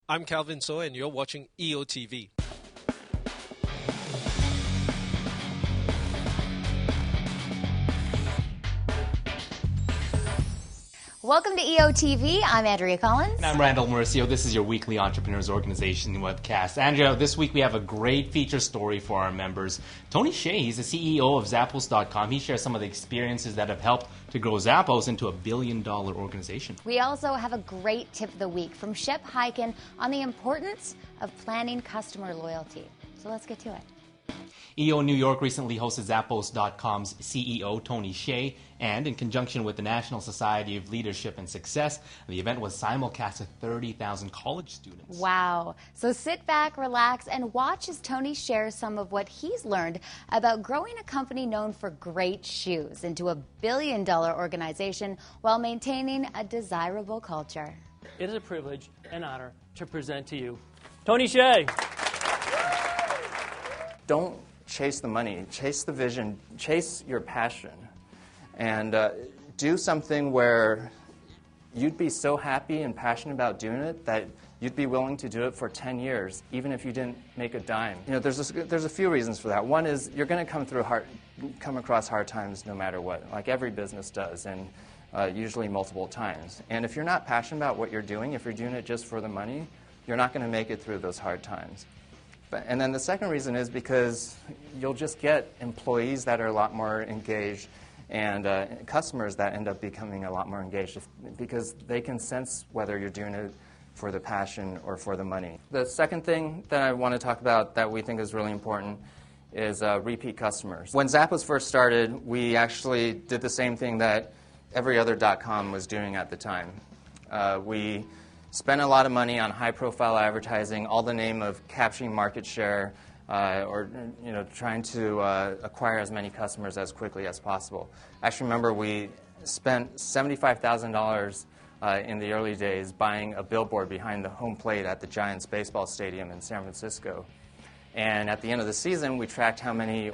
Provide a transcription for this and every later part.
I'm Calvin So, and you're watching EOtv. Welcome to EOtv. I'm Andrea Collins. And I'm Randall Mauricio. This is your weekly Entrepreneurs Organization webcast. Andrea, this week we have a great feature story for our members. Tony Hsieh, he's the CEO of Zappos.com. He shares some of the experiences that have helped to grow Zappos into $1 billion organization. We also have a great tip of the week from Hsieh on the importance of planning customer loyalty. So let's get to it. EO New York recently hosted Zappos.com's CEO, Tony Hsieh, and in conjunction with the National Society of Leadership and Success, the event was simulcast to 30,000 college students. Wow. So sit back, relax, and watch as Tony shares some of what he's learned about growing a company known for great shoes into a $1 billion organization while maintaining a desirable culture. It is a privilege and honor to present to you Tony Hsieh. Don't chase the money, chase the vision, chase your passion, and do something where you'd be so happy and passionate about doing it that you'd be willing to do it for 10 years, even if you didn't make a dime. You know, there's a few reasons for that. One is you're going to come across hard times no matter what, like every business does, and usually multiple times. And if you're not passionate about what you're doing, if you're doing it just for the money, you're not going to make it through those hard times. And then the second reason is because you'll just get employees that are a lot more engaged and customers that end up becoming a lot more engaged because they can sense whether you're doing it for the passion or for the money. The second thing that I want to talk about that we think is really important is repeat customers. When Zappos first started, we actually did the same thing that every other .com was doing at the time. We spent a lot of money on high-profile advertising, all in the name of capturing market share or trying to acquire as many customers as quickly as possible. Actually, remember, we spent $75,000 in the early days buying a billboard behind the home plate at the Giants baseball stadium in San Francisco. And at the end of the season, we tracked how many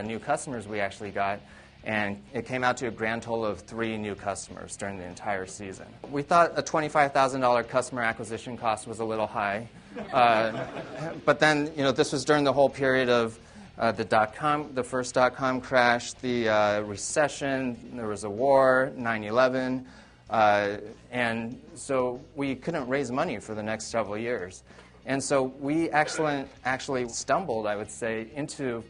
new customers we actually got. And it came out to a grand total of 3 new customers during the entire season. We thought a $25,000 customer acquisition cost was a little high. But then, this was during the whole period of the first .com crash, the recession, there was a war, 9/11. And so we couldn't raise money for the next several years. And so we actually stumbled, I would say, into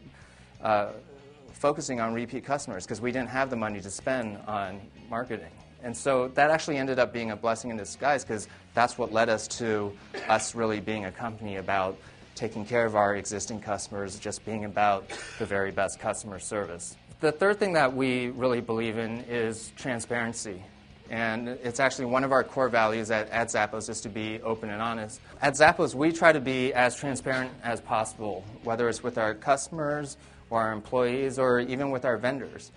focusing on repeat customers because we didn't have the money to spend on marketing. And so that actually ended up being a blessing in disguise because that's what led us to us really being a company about taking care of our existing customers, just being about the very best customer service. The third thing that we really believe in is transparency. And it's actually one of our core values at Zappos is to be open and honest. At Zappos, we try to be as transparent as possible, whether it's with our customers or our employees, or even with our vendors.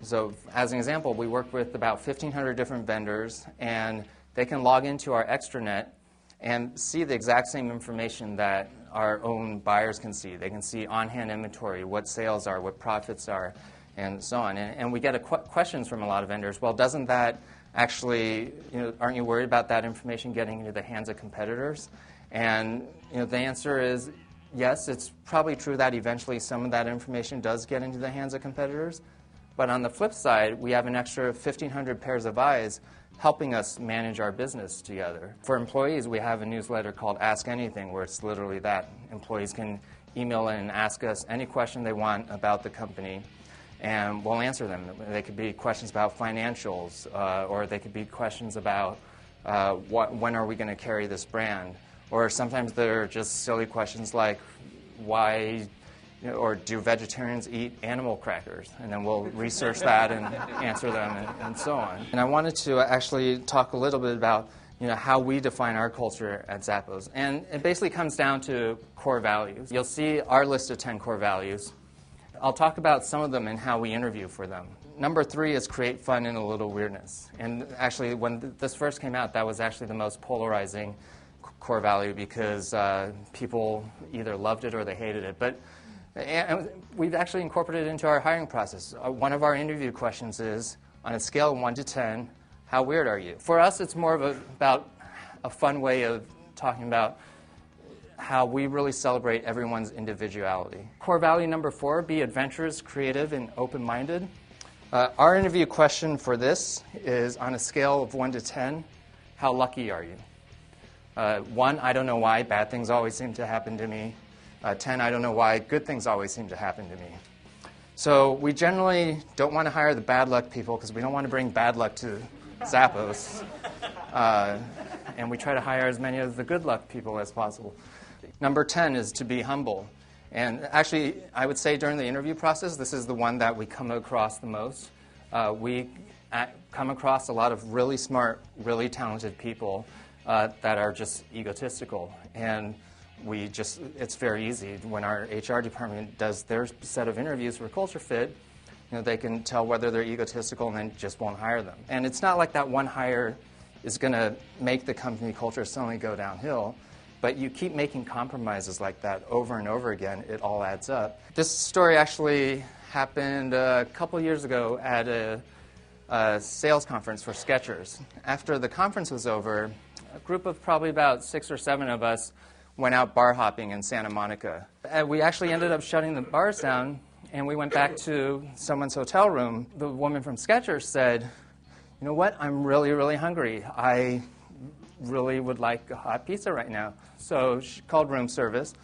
So as an example, we work with about 1,500 different vendors, and they can log into our extranet and see the exact same information that our own buyers can see. They can see on-hand inventory, what sales are, what profits are, and so on. And we get questions from a lot of vendors. Well, doesn't that actually, aren't you worried about that information getting into the hands of competitors? And the answer is, yes, it's probably true that eventually some of that information does get into the hands of competitors. But on the flip side, we have an extra 1,500 pairs of eyes helping us manage our business together. For employees, we have a newsletter called Ask Anything, where it's literally that. Employees can email in and ask us any question they want about the company, and we'll answer them. They could be questions about financials, or they could be questions about when are we going to carry this brand. Or sometimes they're just silly questions like, why, or do vegetarians eat animal crackers? And then we'll research that and answer them and so on. And I wanted to actually talk a little bit about how we define our culture at Zappos. And it basically comes down to core values. You'll see our list of 10 core values. I'll talk about some of them and how we interview for them. Number 3 is create fun and a little weirdness. And actually, when this first came out, that was actually the most polarizing core value because people either loved it or they hated it. But and we've actually incorporated it into our hiring process. One of our interview questions is, on a scale of 1 to 10, how weird are you? For us, it's more of about a fun way of talking about how we really celebrate everyone's individuality. Core value number 4, be adventurous, creative, and open-minded. Our interview question for this is, on a scale of 1 to 10, how lucky are you? 1, I don't know why, bad things always seem to happen to me. 10, I don't know why, good things always seem to happen to me. So we generally don't want to hire the bad luck people because we don't want to bring bad luck to Zappos. And we try to hire as many of the good luck people as possible. Number 10 is to be humble. And actually, I would say during the interview process, this is the one that we come across the most. We come across a lot of really smart, really talented people that are just egotistical. And it's very easy. When our HR department does their set of interviews for culture fit, they can tell whether they're egotistical and then just won't hire them. And it's not like that one hire is going to make the company culture suddenly go downhill. But you keep making compromises like that over and over again, it all adds up. This story actually happened a couple years ago at a sales conference for Skechers. After the conference was over, a group of probably about 6 or 7 of us went out bar hopping in Santa Monica. And we actually ended up shutting the bars down, and we went back to someone's hotel room. The woman from Skechers said, "You know what, I'm really, really hungry. I really would like a hot pizza right now." So she called room service,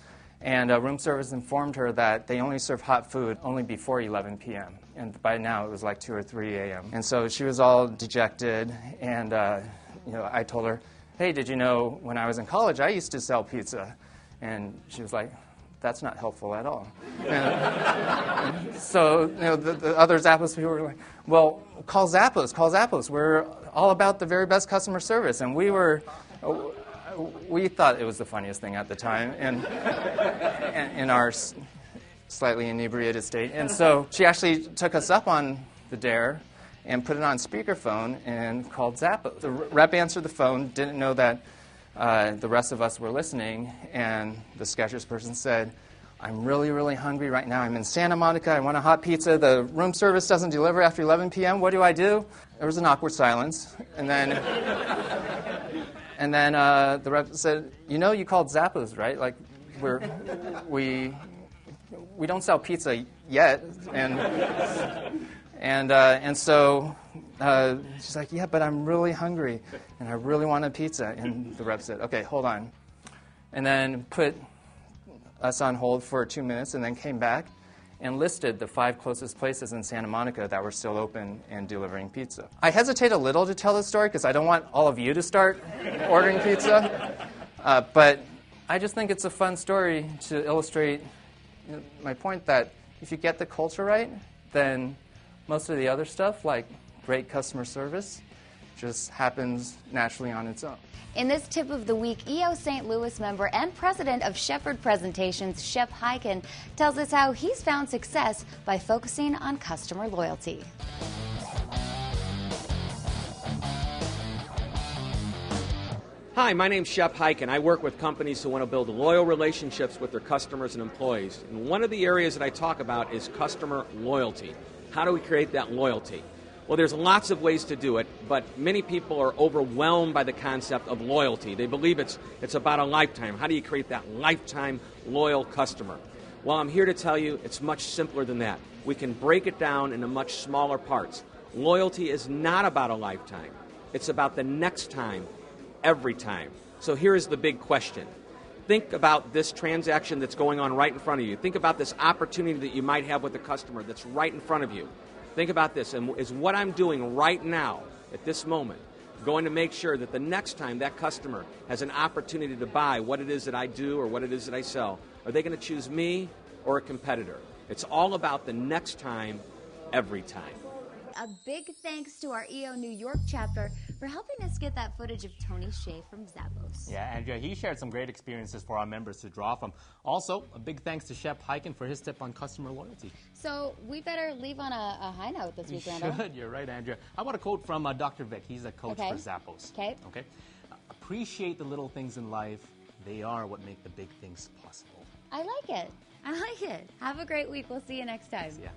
and room service informed her that they only serve hot food only before 11 p.m. And by now it was like 2 or 3 a.m. And so she was all dejected, and I told her, "Hey, did you know when I was in college I used to sell pizza?" And she was like, "That's not helpful at all." And so the other Zappos people were like, "Well, call Zappos. We're all about the very best customer service." And we thought it was the funniest thing at the time, and in our slightly inebriated state. And so she actually took us up on the dare and put it on speakerphone and called Zappos. The rep answered the phone, didn't know that the rest of us were listening, and the Skechers person said, "I'm really, really hungry right now. I'm in Santa Monica. I want a hot pizza. The room service doesn't deliver after 11 p.m. What do I do?" There was an awkward silence, and then the rep said, "You called Zappos, right? Like, we don't sell pizza yet." And so she's like, "Yeah, but I'm really hungry, and I really want a pizza." And the rep said, "Okay, hold on," and then put us on hold for 2 minutes, and then came back and listed the 5 closest places in Santa Monica that were still open and delivering pizza. I hesitate a little to tell this story because I don't want all of you to start ordering pizza, but I just think it's a fun story to illustrate my point that if you get the culture right, then most of the other stuff, like great customer service, just happens naturally on its own. In this tip of the week, EO St. Louis member and president of Shepherd Presentations, Hsieh tells us how he's found success by focusing on customer loyalty. Hi, my name's Hsieh. I work with companies who want to build loyal relationships with their customers and employees. And one of the areas that I talk about is customer loyalty. How do we create that loyalty? Well, there's lots of ways to do it, but many people are overwhelmed by the concept of loyalty. They believe it's about a lifetime. How do you create that lifetime loyal customer? Well, I'm here to tell you it's much simpler than that. We can break it down into much smaller parts. Loyalty is not about a lifetime. It's about the next time, every time. So here is the big question. Think about this transaction that's going on right in front of you. Think about this opportunity that you might have with a customer that's right in front of you. Think about this, and is what I'm doing right now, at this moment, going to make sure that the next time that customer has an opportunity to buy what it is that I do or what it is that I sell, are they going to choose me or a competitor? It's all about the next time, every time. A big thanks to our EO New York chapter for helping us get that footage of Tony Hsieh from Zappos. Yeah, Andrea, he shared some great experiences for our members to draw from. Also, a big thanks to Hsieh for his tip on customer loyalty. So we better leave on a high note this week, Randall. Should. You're right, Andrea. How about a quote from Dr. Vic? He's a coach for Zappos. Okay. Appreciate the little things in life. They are what make the big things possible. I like it. Have a great week. We'll see you next time. Yeah.